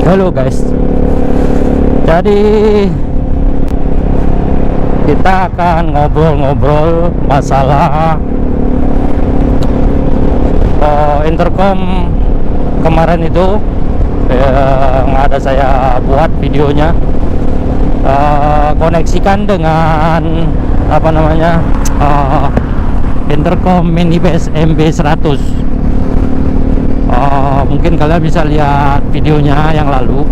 Halo guys, jadi kita akan ngobrol-ngobrol masalah intercom kemarin itu yang ada saya buat videonya, koneksikan dengan apa namanya, intercom minibase MB100. Mungkin kalian bisa lihat videonya yang lalu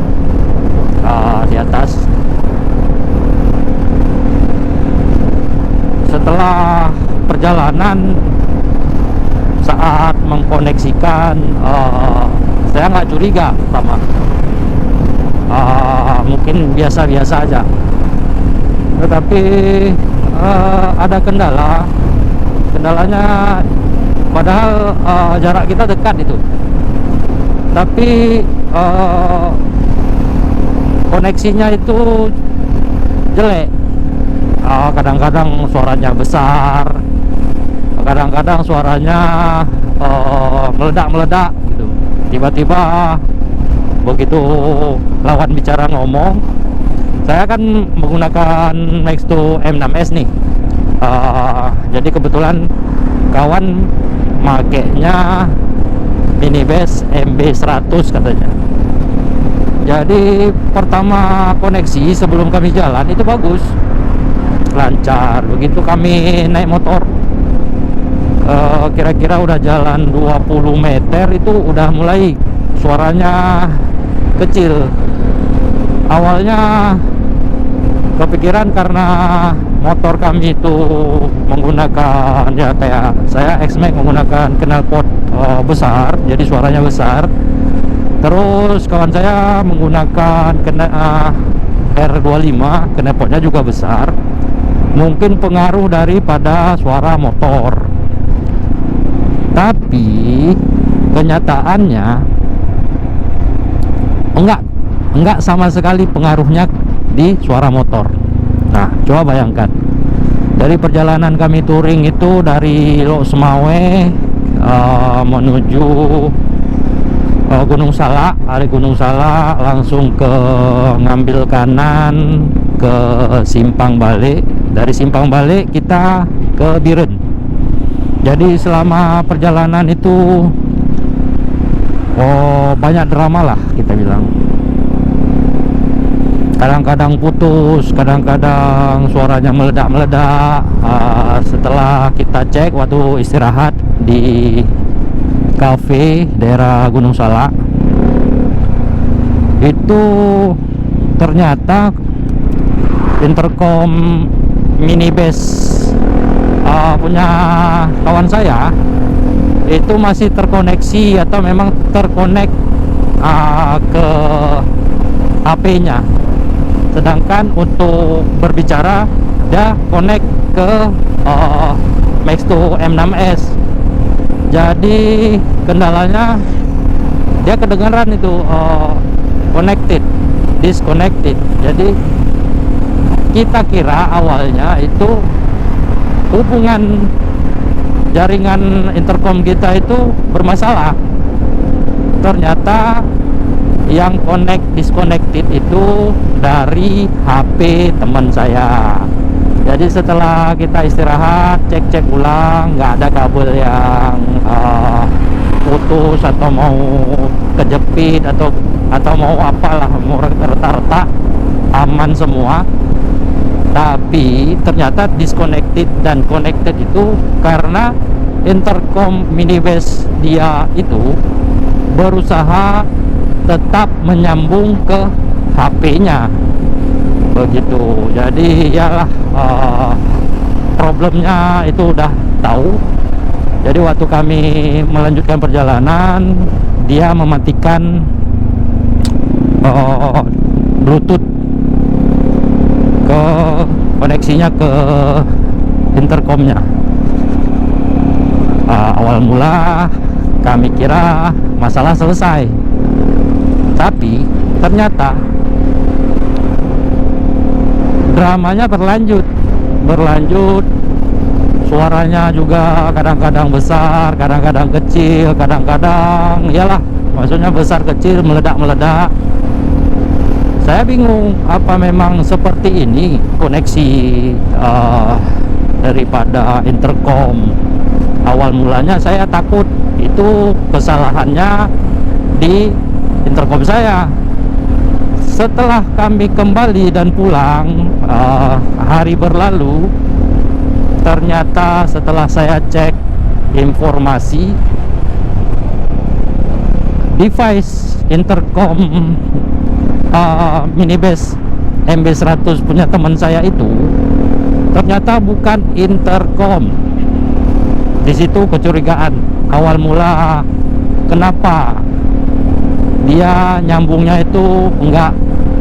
di atas. Setelah perjalanan, saat mengkoneksikan, saya nggak curiga pertama, mungkin biasa-biasa aja, tetapi ada kendalanya, padahal jarak kita dekat itu, tapi koneksinya itu jelek. Kadang-kadang suaranya besar, kadang-kadang suaranya meledak-meledak gitu. Tiba-tiba begitu lawan bicara ngomong, saya kan menggunakan Max2 M6s nih. Jadi kebetulan kawan makainya minibase MB100 katanya. Jadi pertama koneksi sebelum kami jalan itu bagus, lancar. Begitu kami naik motor, kira-kira udah jalan 20 meter itu udah mulai suaranya kecil. Awalnya kepikiran karena motor kami itu menggunakan, ya kayak saya X-Max menggunakan knalpot besar, jadi suaranya besar. Terus kawan saya menggunakan R25, knalpotnya juga besar. Mungkin pengaruh daripada suara motor, tapi kenyataannya enggak sama sekali pengaruhnya di suara motor. Nah, coba bayangkan, dari perjalanan kami touring itu dari Lok Semawe menuju Gunung Salak. Dari Gunung Salak langsung ke ngambil kanan ke Simpang Balik. Dari Simpang Balik kita ke Biren. Jadi selama perjalanan itu banyak drama lah kita bilang. Kadang-kadang putus, kadang-kadang suaranya meledak-meledak. Setelah kita cek waktu istirahat di cafe daerah Gunung Salak, itu ternyata intercom minibase punya kawan saya itu masih terkoneksi atau memang terkonek ke HP-nya. Sedangkan untuk berbicara dia connect ke Max2 M6s. Jadi kendalanya dia kedengaran itu connected, disconnected. Jadi kita kira awalnya itu hubungan jaringan intercom kita itu bermasalah. Ternyata yang disconnected itu dari HP teman saya. Jadi setelah kita istirahat, cek ulang, nggak ada kabel yang putus atau mau kejepit atau mau apalah, mau retak-retak, aman semua. Tapi ternyata disconnected dan connected itu karena intercom minibase dia itu berusaha tetap menyambung ke HP-nya begitu. Jadi ya problemnya itu udah tahu. Jadi waktu kami melanjutkan perjalanan, dia mematikan Bluetooth ke koneksinya ke intercomnya. Awal mula kami kira masalah selesai, tapi ternyata dramanya berlanjut. Suaranya juga kadang-kadang besar, kadang-kadang kecil, kadang-kadang yalah, maksudnya besar kecil, meledak-meledak. Saya bingung, apa memang seperti ini koneksi daripada intercom. Awal mulanya saya takut itu kesalahannya di intercom saya. Setelah kami kembali dan pulang, hari berlalu, ternyata setelah saya cek informasi, device intercom minibus MB100 punya teman saya itu ternyata bukan intercom. Di situ kecurigaan awal mula, kenapa dia nyambungnya itu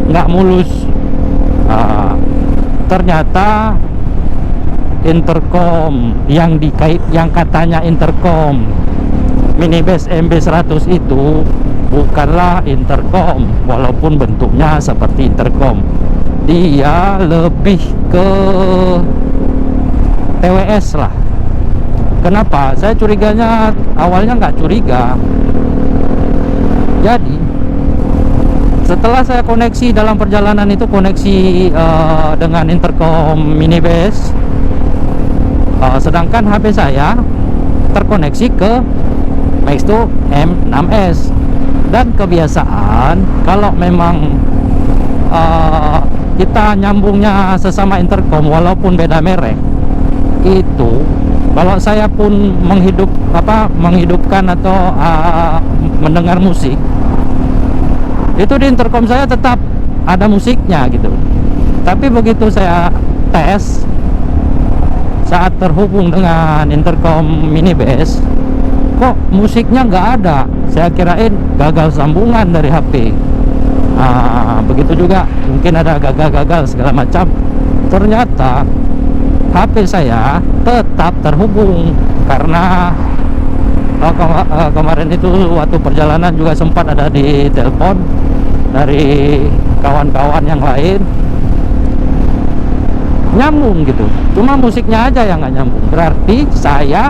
nggak mulus. Ternyata intercom yang katanya intercom minibus MB100 itu bukanlah intercom, walaupun bentuknya seperti intercom. Dia lebih ke TWS lah. Kenapa? Saya curiganya awalnya nggak curiga. Jadi setelah saya koneksi dalam perjalanan itu, koneksi dengan intercom minibus, sedangkan HP saya terkoneksi ke Maxto M6s. Dan kebiasaan kalau memang kita nyambungnya sesama intercom walaupun beda merek, itu kalau saya pun menghidupkan atau mendengar musik, itu di intercom saya tetap ada musiknya gitu. Tapi begitu saya tes saat terhubung dengan intercom minibus, kok musiknya nggak ada. Saya kirain gagal sambungan dari HP. Begitu juga mungkin ada gagal segala macam. Ternyata HP saya tetap terhubung, karena kemarin itu waktu perjalanan juga sempat ada di telepon dari kawan-kawan yang lain, nyambung gitu. Cuma musiknya aja yang nggak nyambung. Berarti saya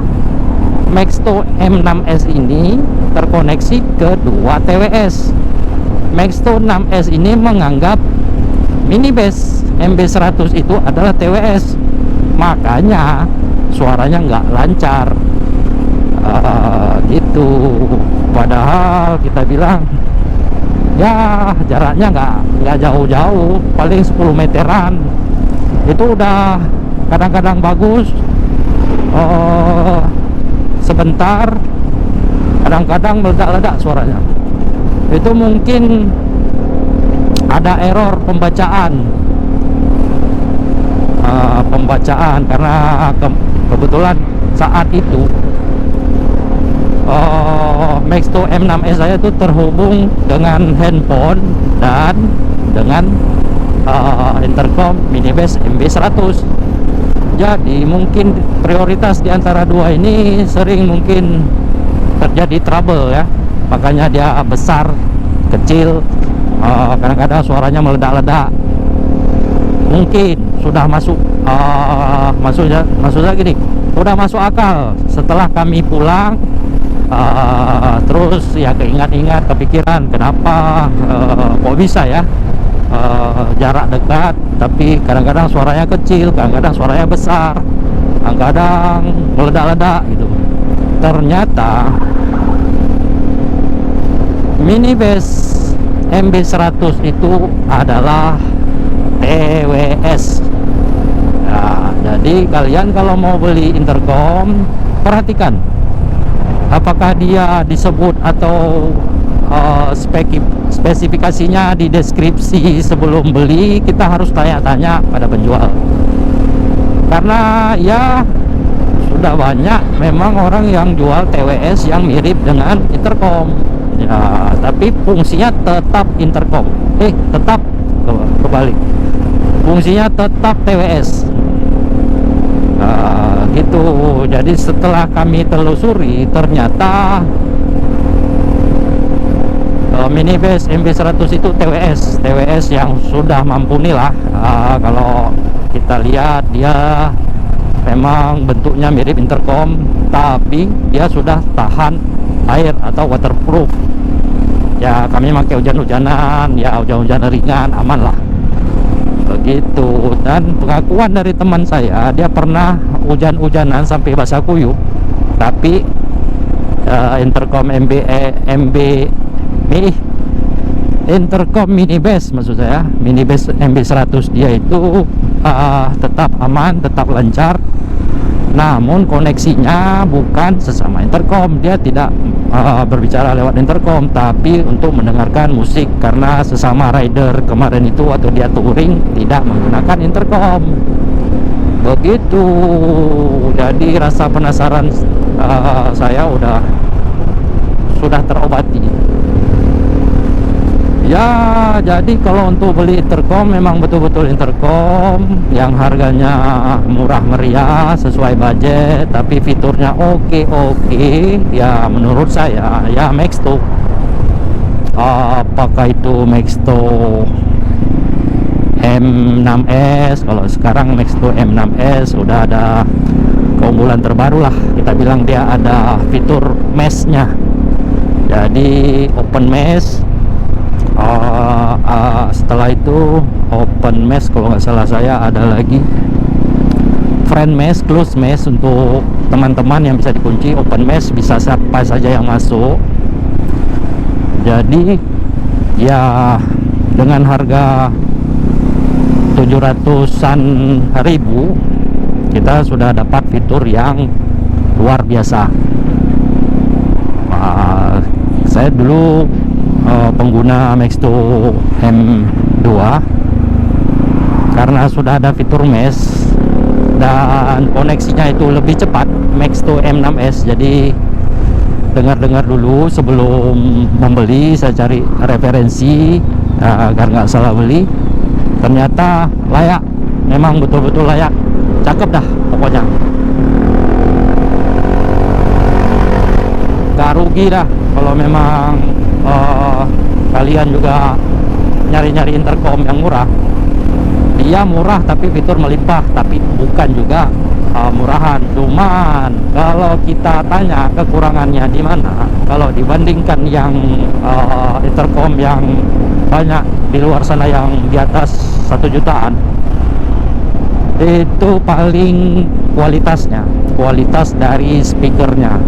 Maxto M6s ini terkoneksi ke dua TWS. Maxto 6s ini menganggap minibus MB100 itu adalah TWS, makanya suaranya nggak lancar. Gitu. Padahal kita bilang ya jaraknya nggak jauh-jauh, paling 10 meteran itu udah kadang-kadang bagus. Sebentar kadang-kadang meledak-ledak suaranya. Itu mungkin ada error pembacaan karena kebetulan saat itu Maxto M6s saya itu terhubung dengan handphone dan dengan intercom minibus MB100. Jadi mungkin prioritas di antara dua ini sering mungkin terjadi trouble ya. Makanya dia besar, kecil, kadang-kadang suaranya meledak-ledak. Mungkin sudah maksudnya gini, sudah masuk akal. Setelah kami pulang, terus ya keingat-ingat, kepikiran kenapa kok bisa ya jarak dekat tapi kadang-kadang suaranya kecil, kadang-kadang suaranya besar, kadang-kadang meledak-ledak gitu. Ternyata minibus MB100 itu adalah TWS. Nah, jadi kalian kalau mau beli intercom, perhatikan apakah dia disebut atau spesifikasinya di deskripsi sebelum beli. Kita harus tanya-tanya pada penjual, karena ya sudah banyak memang orang yang jual TWS yang mirip dengan intercom ya, tapi fungsinya tetap intercom, tetap kebalik, fungsinya tetap TWS. Gitu. Jadi setelah kami telusuri, ternyata minibus MB100 itu TWS yang sudah mumpuni lah. Kalau kita lihat dia memang bentuknya mirip intercom, tapi dia sudah tahan air atau waterproof ya. kami pakai hujan-hujanan, ya hujan-hujan ringan, aman lah begitu. Dan pengakuan dari teman saya, dia pernah hujan-hujanan sampai basah kuyup, tapi intercom intercom mini bass, maksud saya mini bass MB100 dia itu tetap aman, tetap lancar. Namun koneksinya bukan sesama intercom, dia tidak berbicara lewat intercom, tapi untuk mendengarkan musik, karena sesama rider kemarin itu waktu dia touring tidak menggunakan intercom begitu. Jadi rasa penasaran saya sudah terobati. Ya, jadi kalau untuk beli intercom memang betul-betul intercom yang harganya murah meriah sesuai budget, tapi fiturnya oke. Ya menurut saya ya Maxto. Apakah itu Maxto M6s? Kalau sekarang Maxto M6s udah ada keunggulan terbaru lah, kita bilang dia ada fitur mesh-nya. Jadi open mesh. Setelah itu open mesh, kalau nggak salah saya ada lagi friend mesh, close mesh untuk teman-teman yang bisa dikunci. Open mesh bisa siapa saja yang masuk. Jadi ya dengan harga 700-an ribu kita sudah dapat fitur yang luar biasa. Saya dulu pengguna Maxto M2 karena sudah ada fitur mesh dan koneksinya itu lebih cepat Maxto M6s. Jadi dengar-dengar dulu sebelum membeli, saya cari referensi agar nggak salah beli. Ternyata layak, memang betul-betul layak, cakep dah pokoknya, gak rugi dah kalau memang kalian juga nyari-nyari intercom yang murah. Dia murah tapi fitur melimpah, tapi bukan juga murahan. Cuman kalau kita tanya kekurangannya di mana, kalau dibandingkan yang intercom yang banyak di luar sana yang di atas 1 jutaan, itu paling kualitas dari speakernya.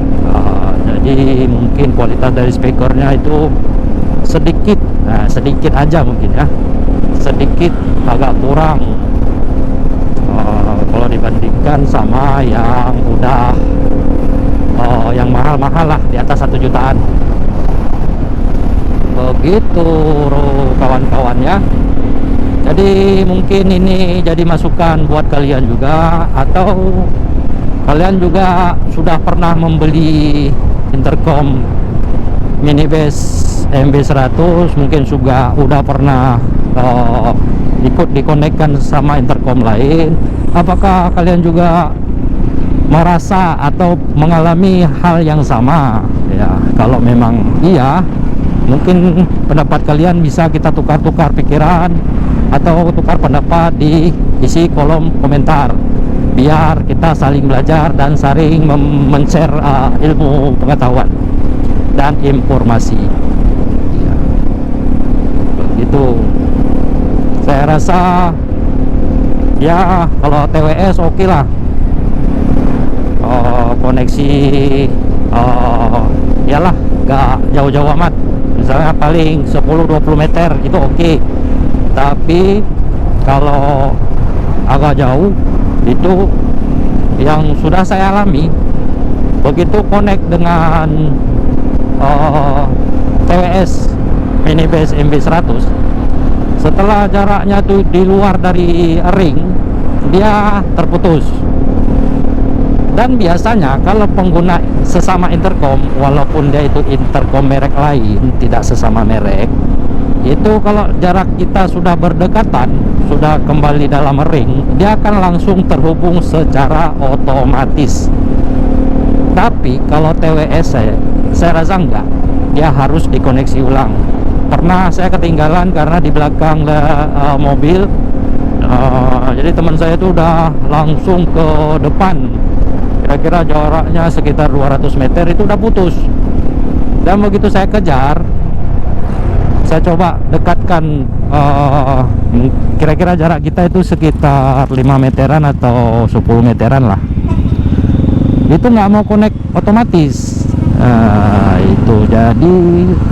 Jadi mungkin kualitas dari speakernya itu sedikit aja mungkin ya, sedikit agak kurang kalau dibandingkan sama yang udah yang mahal-mahal lah, di atas 1 jutaan begitu kawan-kawan ya. Jadi mungkin ini jadi masukan buat kalian juga, atau kalian juga sudah pernah membeli intercom mini bass MB100, mungkin juga udah pernah ikut dikonekkan sama intercom lain. Apakah kalian juga merasa atau mengalami hal yang sama ya? Kalau memang iya, mungkin pendapat kalian bisa kita tukar-tukar pikiran atau tukar pendapat di isi kolom komentar, biar kita saling belajar dan saling men-share ilmu pengetahuan dan informasi ya, begitu. Saya rasa ya kalau TWS oke lah, koneksi yalah gak jauh-jauh amat, misalnya paling 10-20 meter itu oke. Tapi kalau agak jauh itu yang sudah saya alami, begitu connect dengan TWS mini bass MB100, setelah jaraknya tuh di luar dari ring, dia terputus. Dan biasanya kalau pengguna sesama intercom, walaupun dia itu intercom merek lain, tidak sesama merek, itu kalau jarak kita sudah berdekatan, sudah kembali dalam ring, dia akan langsung terhubung secara otomatis. Tapi kalau TWS saya rasa enggak, dia harus dikoneksi ulang. Pernah saya ketinggalan karena di belakang mobil, jadi teman saya itu udah langsung ke depan, kira-kira jaraknya sekitar 200 meter itu udah putus. Dan begitu saya kejar, saya coba dekatkan, kira-kira jarak kita itu sekitar 5 meteran atau 10 meteran lah. Itu nggak mau connect otomatis. Itu jadi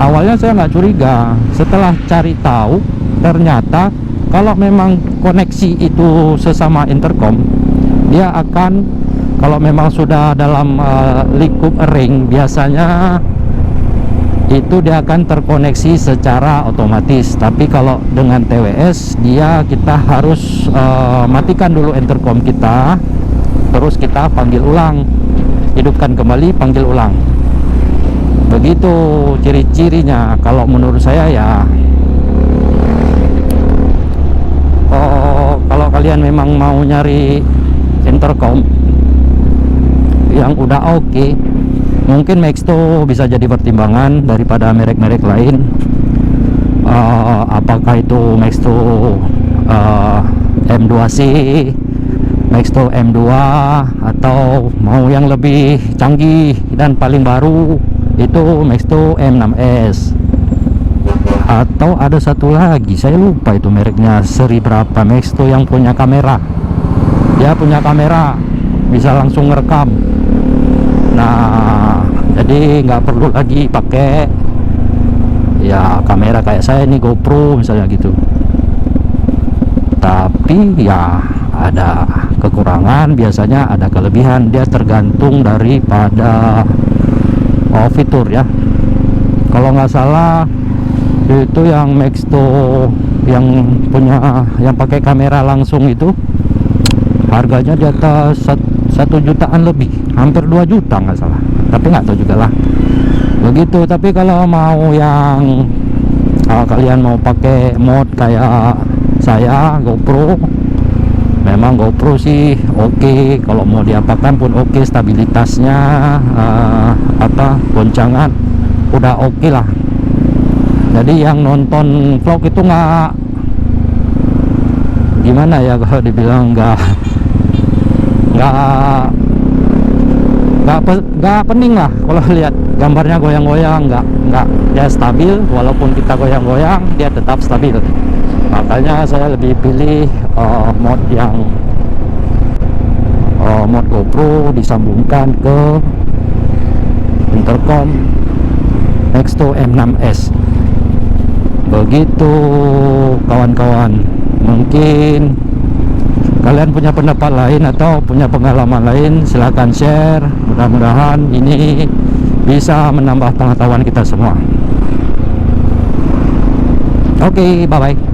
awalnya saya nggak curiga. Setelah cari tahu, ternyata kalau memang koneksi itu sesama intercom, dia akan, kalau memang sudah dalam lingkup ring, biasanya itu dia akan terkoneksi secara otomatis. Tapi kalau dengan TWS, kita harus matikan dulu intercom kita, terus kita panggil ulang, hidupkan kembali, panggil ulang. Begitu ciri-cirinya kalau menurut saya ya. Kalau kalian memang mau nyari intercom yang udah oke, mungkin Maxto bisa jadi pertimbangan daripada merek-merek lain. Apakah itu Maxto M2C, Maxto M2, atau mau yang lebih canggih dan paling baru itu Maxto M6S. Atau ada satu lagi, saya lupa itu mereknya, seri berapa, Maxto yang punya kamera. Dia punya kamera, bisa langsung ngerekam. Nah, jadi nggak perlu lagi pakai ya kamera kayak saya ini, GoPro misalnya gitu. Tapi ya ada kekurangan, biasanya ada kelebihan. Dia tergantung daripada fitur ya. Kalau nggak salah itu yang Maxto yang punya, yang pakai kamera langsung itu harganya di atas 1 jutaan lebih, hampir 2 juta nggak salah, tapi nggak tahu juga lah begitu. Tapi kalau mau yang kalian mau pakai mode kayak saya, GoPro, memang GoPro sih oke. Kalau mau diapakan pun oke, stabilitasnya goncangan udah oke lah. Jadi yang nonton vlog itu nggak, gimana ya kalau dibilang, nggak pening lah kalau lihat gambarnya goyang-goyang. nggak dia stabil, walaupun kita goyang-goyang dia tetap stabil. Makanya saya lebih pilih mode yang mode GoPro disambungkan ke intercom Maxto M6S. Begitu kawan-kawan. Mungkin kalian punya pendapat lain atau punya pengalaman lain, silahkan share. Mudah-mudahan ini bisa menambah pengetahuan kita semua. Oke, bye-bye.